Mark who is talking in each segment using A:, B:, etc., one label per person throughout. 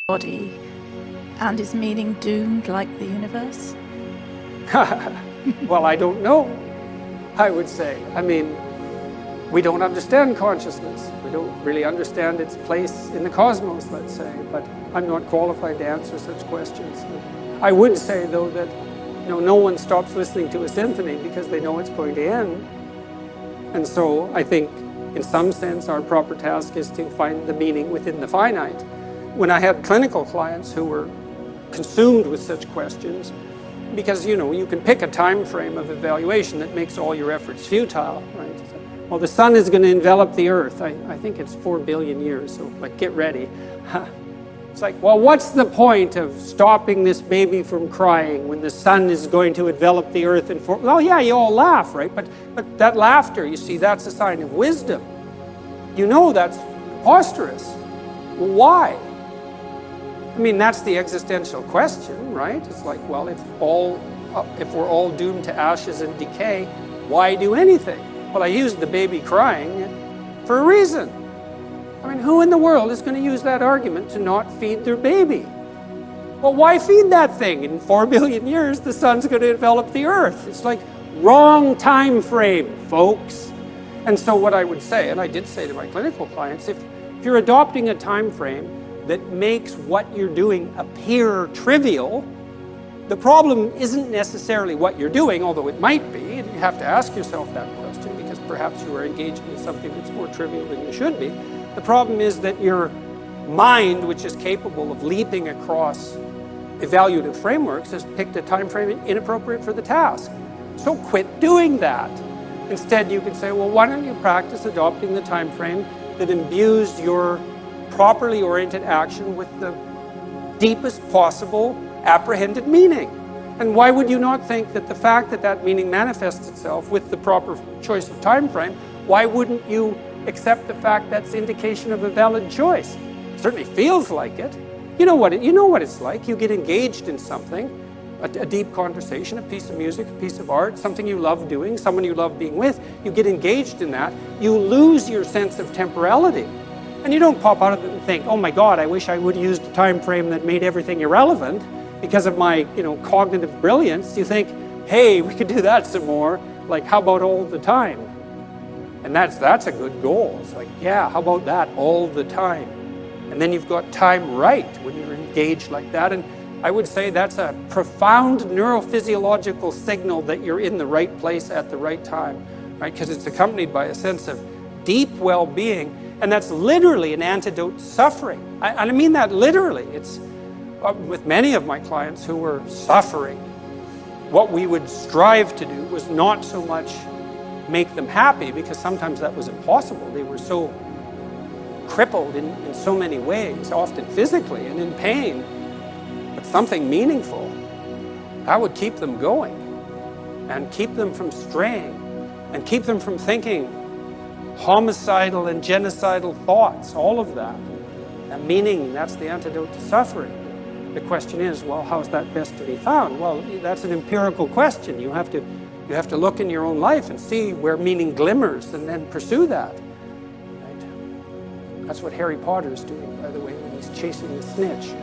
A: body, and is meaning doomed like the universe?
B: Well, I don't know, I would say. I mean, we don't understand consciousness. We don't really understand its place in the cosmos, let's say, but I'm not qualified to answer such questions. I would say, though, that no one stops listening to a symphony because they know it's going to end. And so I think, in some sense, our proper task is to find the meaning within the finite. When I had clinical clients who were consumed with such questions, because you can pick a time frame of evaluation that makes all your efforts futile, right? So, well, the sun is going to envelop the earth. I think it's 4 billion years, so get ready. It's like, well, what's the point of stopping this baby from crying when the sun is going to envelop the earth in 4? Well, yeah, you all laugh, right? But that laughter, you see, that's a sign of wisdom. That's preposterous. Well, why? I mean, that's the existential question, right? It's like, well, if we're all doomed to ashes and decay, why do anything? Well, I used the baby crying for a reason. I mean, who in the world is going to use that argument to not feed their baby? Well, why feed that thing? In 4 billion years, the sun's going to envelop the earth. It's like, wrong time frame, folks. And so what I would say, and I did say to my clinical clients, if you're adopting a time frame that makes what you're doing appear trivial, the problem isn't necessarily what you're doing, although it might be, and you have to ask yourself that question because perhaps you are engaging in something that's more trivial than you should be. The problem is that your mind, which is capable of leaping across evaluative frameworks, has picked a time frame inappropriate for the task. So quit doing that. Instead, you can say, well, why don't you practice adopting the time frame that imbues your properly oriented action with the deepest possible apprehended meaning? And why would you not think that the fact that that meaning manifests itself with the proper choice of time frame, why wouldn't you accept the fact that's indication of a valid choice? It certainly feels like it. You know what it's like. You get engaged in something, a deep conversation, a piece of music, a piece of art, something you love doing, someone you love being with. You get engaged in that. You lose your sense of temporality. And you don't pop out of it and think, oh my God, I wish I would have used a time frame that made everything irrelevant because of my cognitive brilliance. You think, hey, we could do that some more. Like, how about all the time? And that's a good goal. It's like, yeah, how about that all the time? And then you've got time right when you're engaged like that. And I would say that's a profound neurophysiological signal that you're in the right place at the right time, right? Because it's accompanied by a sense of deep well-being. And that's literally an antidote to suffering. I mean that literally. It's with many of my clients who were suffering, what we would strive to do was not so much make them happy, because sometimes that was impossible. They were so crippled in so many ways, often physically and in pain, but something meaningful that would keep them going and keep them from straying and keep them from thinking homicidal and genocidal thoughts, all of that. And meaning, that's the antidote to suffering. The question is, well, how is that best to be found? Well, that's an empirical question. You have to look in your own life and see where meaning glimmers and then pursue that. Right? That's what Harry Potter is doing, by the way, when he's chasing the snitch.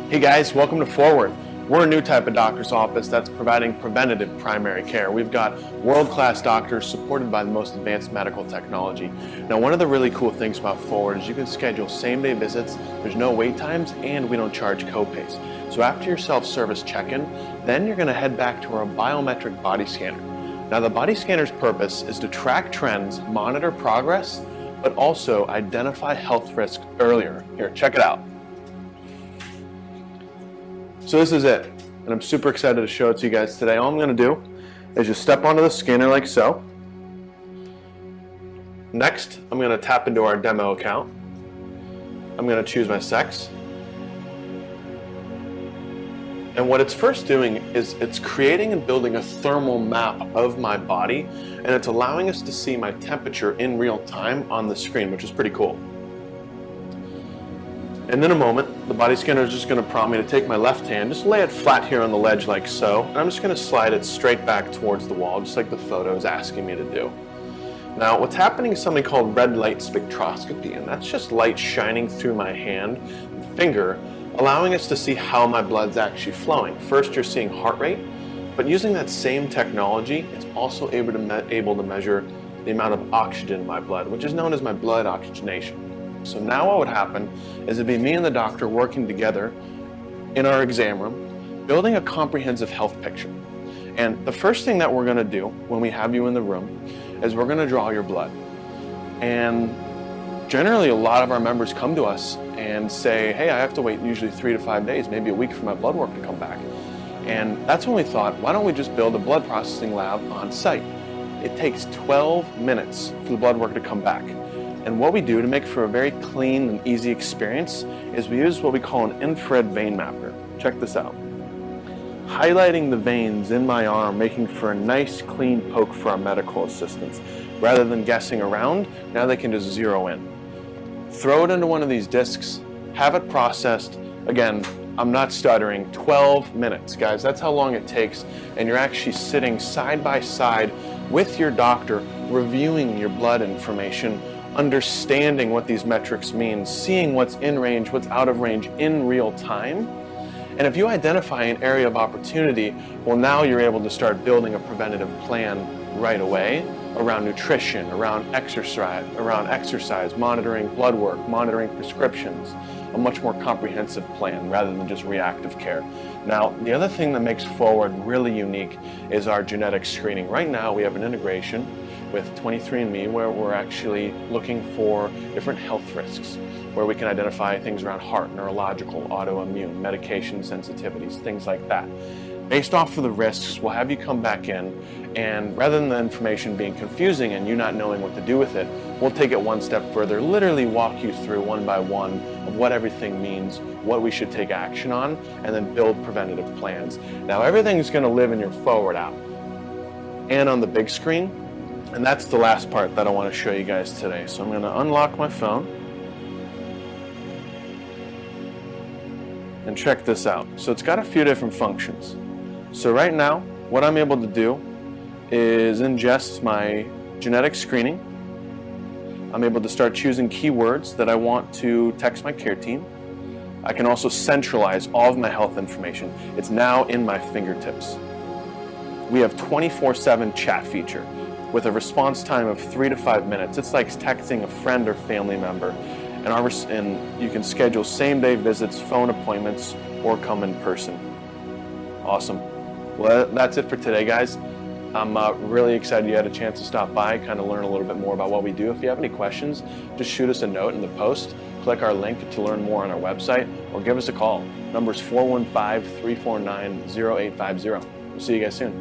C: Hey guys, welcome to Forward. We're a new type of doctor's office that's providing preventative primary care. We've got world-class doctors supported by the most advanced medical technology. Now, one of the really cool things about Forward is you can schedule same-day visits, there's no wait times, and we don't charge co-pays. So after your self-service check-in, then you're gonna head back to our biometric body scanner. Now, the body scanner's purpose is to track trends, monitor progress, but also identify health risks earlier. Here, check it out. So this is it, and I'm super excited to show it to you guys today. All I'm going to do is just step onto the scanner like so. Next, I'm going to tap into our demo account. I'm going to choose my sex. And what it's first doing is it's creating and building a thermal map of my body, and it's allowing us to see my temperature in real time on the screen, which is pretty cool. And in a moment, the body scanner is just going to prompt me to take my left hand, just lay it flat here on the ledge like so, and I'm just going to slide it straight back towards the wall, just like the photo is asking me to do. Now, what's happening is something called red light spectroscopy, and that's just light shining through my hand and finger, allowing us to see how my blood's actually flowing. First, you're seeing heart rate, but using that same technology, it's also able to measure the amount of oxygen in my blood, which is known as my blood oxygenation. So now what would happen is it'd be me and the doctor working together in our exam room, building a comprehensive health picture. And the first thing that we're going to do when we have you in the room is we're going to draw your blood. And generally a lot of our members come to us and say, hey, I have to wait usually 3 to 5 days, maybe a week for my blood work to come back. And that's when we thought, why don't we just build a blood processing lab on site? It takes 12 minutes for the blood work to come back. And what we do to make for a very clean and easy experience is we use what we call an infrared vein mapper. Check this out. Highlighting the veins in my arm, making for a nice clean poke for our medical assistants. Rather than guessing around, now they can just zero in. Throw it into one of these discs, have it processed. Again, I'm not stuttering, 12 minutes, guys. That's how long it takes. And you're actually sitting side by side with your doctor, reviewing your blood information, understanding what these metrics mean, seeing what's in range, what's out of range in real time. And if you identify an area of opportunity, well, now you're able to start building a preventative plan right away around nutrition, around exercise, monitoring blood work, monitoring prescriptions, a much more comprehensive plan rather than just reactive care. Now, the other thing that makes Forward really unique is our genetic screening. Right now, we have an integration with 23andMe where we're actually looking for different health risks, where we can identify things around heart, neurological, autoimmune, medication sensitivities, things like that. Based off of the risks, we'll have you come back in, and rather than the information being confusing and you not knowing what to do with it, we'll take it one step further, literally walk you through one by one of what everything means, what we should take action on, and then build preventative plans. Now, everything's going to live in your Forward app and on the big screen, and that's the last part that I want to show you guys today. So I'm going to unlock my phone and check this out. So it's got a few different functions. So right now, what I'm able to do is ingest my genetic screening. I'm able to start choosing keywords that I want to text my care team. I can also centralize all of my health information. It's now in my fingertips. We have 24/7 chat feature with a response time of 3 to 5 minutes. It's like texting a friend or family member. And you can schedule same-day visits, phone appointments, or come in person. Awesome. Well, that's it for today, guys. I'm really excited you had a chance to stop by, kind of learn a little bit more about what we do. If you have any questions, just shoot us a note in the post, click our link to learn more on our website, or give us a call. Number's 415-349-0850. We'll see you guys soon.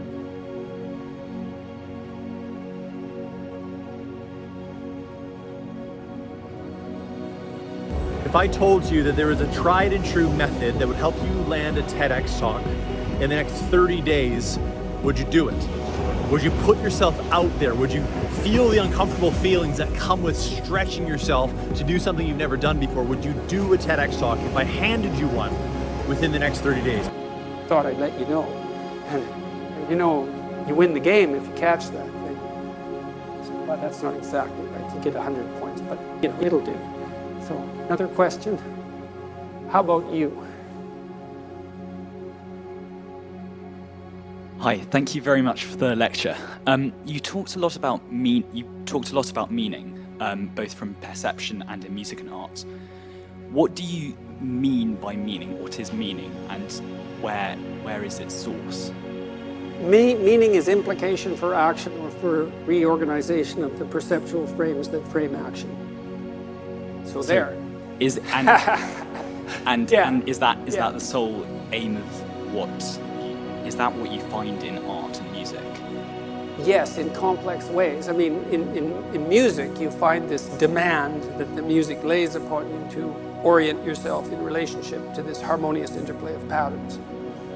D: If I told you that there was a tried and true method that would help you land a TEDx talk in the next 30 days, would you do it? Would you put yourself out there? Would you feel the uncomfortable feelings that come with stretching yourself to do something you've never done before? Would you do a TEDx talk if I handed you one within the next 30 days?
B: Thought I'd let you know. And you know, you win the game if you catch that thing. So, well, that's not exactly right. You get 100 points, but you know, it'll do. So, another question. How about you?
E: Hi, thank you very much for the lecture. You talked a lot about meaning, both from perception and in music and art. What do you mean by meaning? What is meaning, and where is its source?
B: Meaning is implication for action or for reorganization of the perceptual frames that frame action. So there.
E: Is that the sole aim of what? Is that what you find in art and music?
B: Yes, in complex ways. I mean, in music, you find this demand that the music lays upon you to orient yourself in relationship to this harmonious interplay of patterns.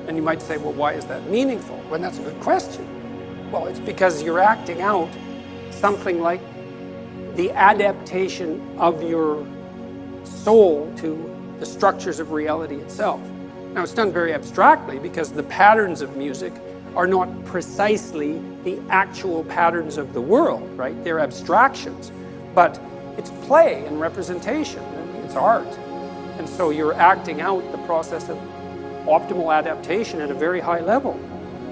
B: And you might say, well, why is that meaningful? Well, that's a good question. Well, it's because you're acting out something like the adaptation of your soul to the structures of reality itself. Now, it's done very abstractly because the patterns of music are not precisely the actual patterns of the world, right? They're abstractions, but it's play and representation, and it's art. And so you're acting out the process of optimal adaptation at a very high level.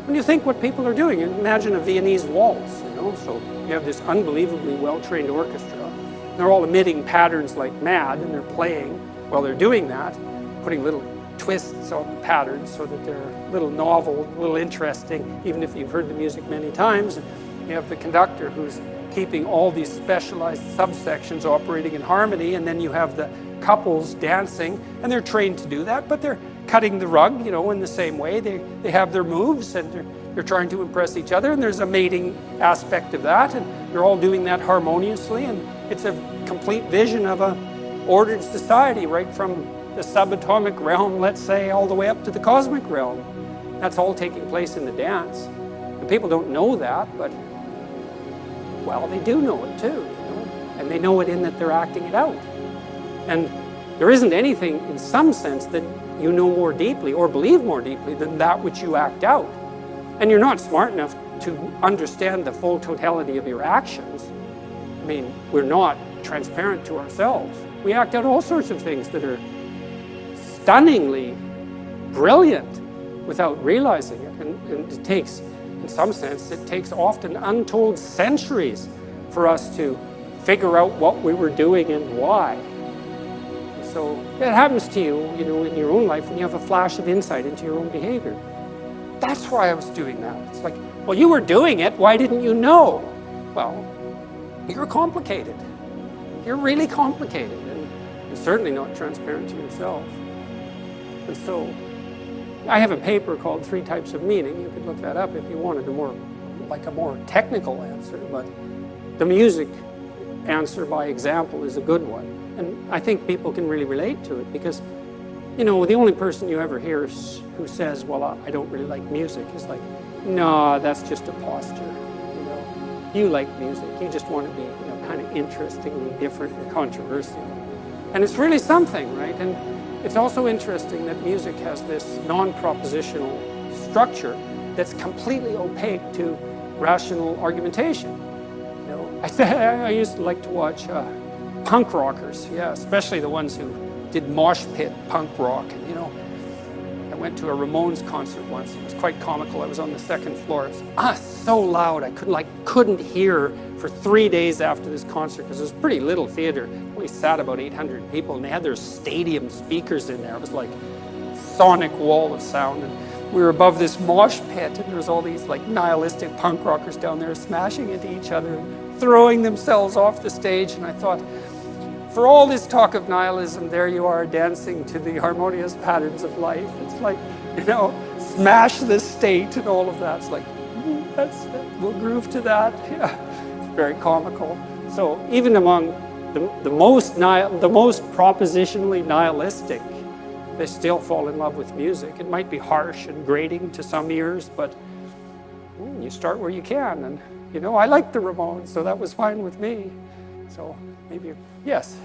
B: When you think what people are doing, imagine a Viennese waltz, you know, so you have this unbelievably well-trained orchestra. They're all emitting patterns like mad, and they're playing while they're doing that, putting little twists on the patterns so that they're a little novel, a little interesting, even if you've heard the music many times. And you have the conductor who's keeping all these specialized subsections operating in harmony, and then you have the couples dancing, and they're trained to do that, but they're cutting the rug, you know, in the same way. They have their moves, and they're trying to impress each other, and there's a mating aspect of that, and they're all doing that harmoniously, and it's a complete vision of a ordered society, right from the subatomic realm, let's say, all the way up to the cosmic realm. That's all taking place in the dance. And people don't know that, but, well, they do know it too, you know? And they know it in that they're acting it out. And there isn't anything, in some sense, that you know more deeply or believe more deeply than that which you act out. And you're not smart enough to understand the full totality of your actions. I mean, we're not transparent to ourselves. We act out all sorts of things that are stunningly brilliant without realizing it. And it takes, in some sense, it takes often untold centuries for us to figure out what we were doing and why. And so it happens to you, you know, in your own life when you have a flash of insight into your own behavior. That's why I was doing that. It's like, well, you were doing it, why didn't you know? Well, you're complicated. You're really complicated, and certainly not transparent to yourself. And so I have a paper called 3 Types of Meaning. You could look that up if you wanted a more technical answer, but the music answer by example is a good one. And I think people can really relate to it because, you know, the only person you ever hear who says, well, I don't really like music is like, no, that's just a posture. You know, you like music. You just want to be, you know, kind of interestingly different and controversial. And it's really something, right? And it's also interesting that music has this non-propositional structure that's completely opaque to rational argumentation. You know, I used to like to watch punk rockers, yeah, especially the ones who did mosh pit punk rock. And you know, I went to a Ramones concert once. It was quite comical. I was on the 2nd floor. It was so loud I couldn't hear for 3 days after this concert because it was a pretty little theater. We sat about 800 people, and they had their stadium speakers in there. It was like a sonic wall of sound, and we were above this mosh pit, and there was all these like nihilistic punk rockers down there smashing into each other and throwing themselves off the stage. And I thought, for all this talk of nihilism, there you are dancing to the harmonious patterns of life. It's like, you know, smash the state and all of that. It's like, we'll groove to that. Yeah, it's very comical. So even among the most propositionally nihilistic, they still fall in love with music. It might be harsh and grating to some ears, but you start where you can. And, you know, I liked the Ramones, so that was fine with me. So maybe, yes.